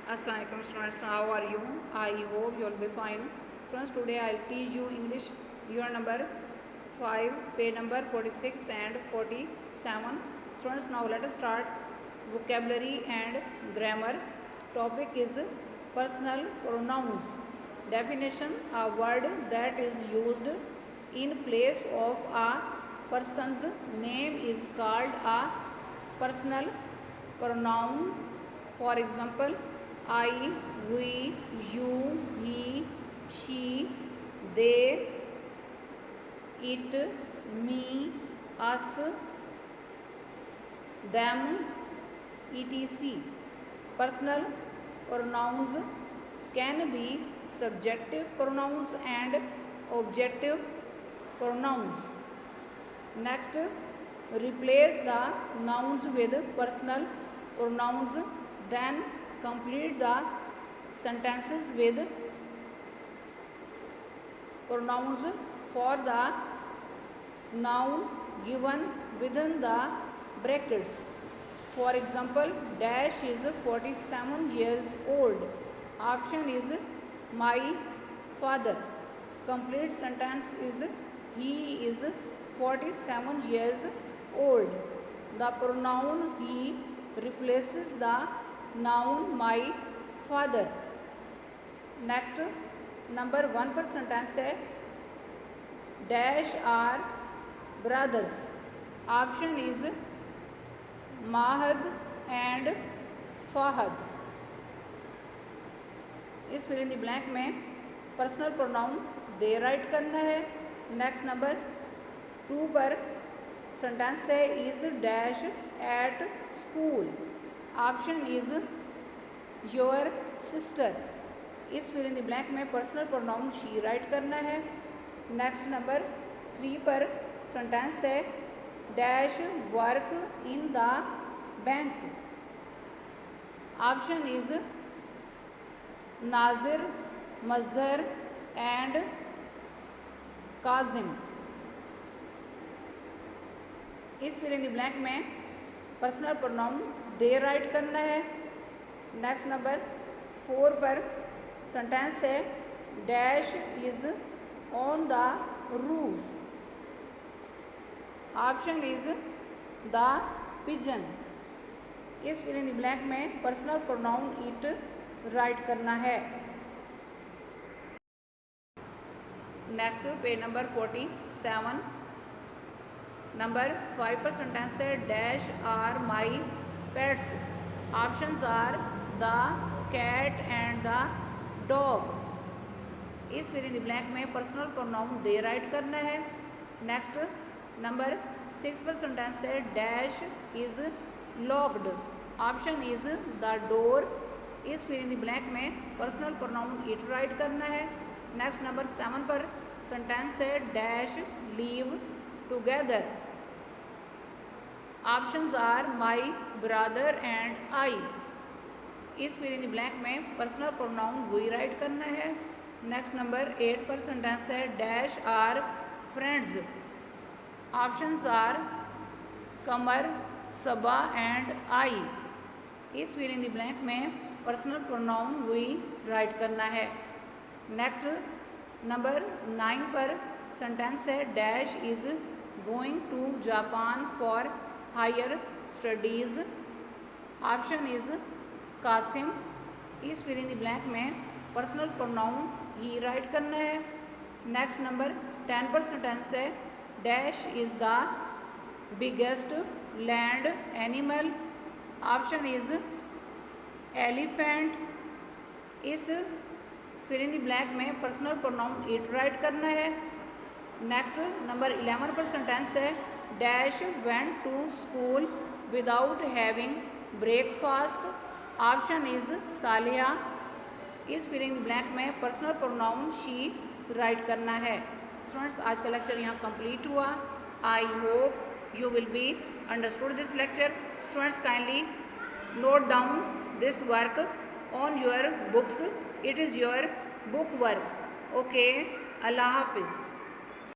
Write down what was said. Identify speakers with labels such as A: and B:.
A: Assalamualaikum students, how are you? I hope you will be fine. Students, today I will teach you English unit number 5, page number 46 and 47. Students, now let us start vocabulary and grammar. Topic is personal pronouns. Definition: a word that is used in place of a person's name is called a personal pronoun. For example, I, we, you, he, she, they, it, me, us, them, etc. Personal pronouns can be subjective pronouns and objective pronouns. Next, replace the nouns with personal pronouns, then complete the sentences with pronouns for the noun given within the brackets. For example, Dash is 47 years old. Option is my father. Complete sentence is he is 47 years old. The pronoun he replaces the noun my father. Next, number 1 पर sentence है Dash are brothers. Option is Mahad and Fahad. इस fill in the blank में personal pronoun they write करना है. Next number 2 पर sentence है is dash at school. Option is your sister. इस fill in the blank में personal pronoun she write करना है. नेक्स्ट नंबर 3 पर सेंटेंस है dash work in the bank. Option is Nazir, Mazhar and Kazim. इस फिल इन द ब्लैंक में personal pronoun they write करना है. नेक्स्ट नंबर 4 पर सेंटेंस है dash is on the roof. Option is the pigeon. इस fill in the blank में personal pronoun it write करना है. Next page number 47. नंबर 5 पर सेंटेंस है dash are my pets. Options are the cat and the dog. इस fill in the blank में personal pronoun they write करना है. Next number 6 पर सेंटेंस है dash is locked. Option is the door. इस fill in the blank में personal pronoun it write करना है. नेक्स्ट नंबर 7 पर सेंटेंस है dash live together. Options are my brother and I. इस फिल इन द ब्लैंक में personal pronoun we write करना है. नेक्स्ट नंबर 8 पर सेंटेंस है dash are friends. Options are Qamar, Saba and I. इस फिल इन द ब्लैंक में personal pronoun we write करना है. नेक्स्ट नंबर 9 पर सेंटेंस है dash is going to Japan for higher studies. Option is Qasim. इस fill in the blank में personal pronoun he write करना है. नेक्स्ट नंबर 10 पर सेंटेंस है dash is the biggest land animal. Option is elephant. इस fill in the blank में personal pronoun it write करना है. नेक्स्ट नंबर 11 पर सेंटेंस है dash went to school without having breakfast. Option is Saliya. इस fill in the blank में personal pronoun she write करना है. स्टूडेंट्स, आज का लेक्चर यहाँ कंप्लीट हुआ. I hope you will be understood this lecture. Students, kindly note down this work on your books. It is your book work. Okay, Allah Hafiz.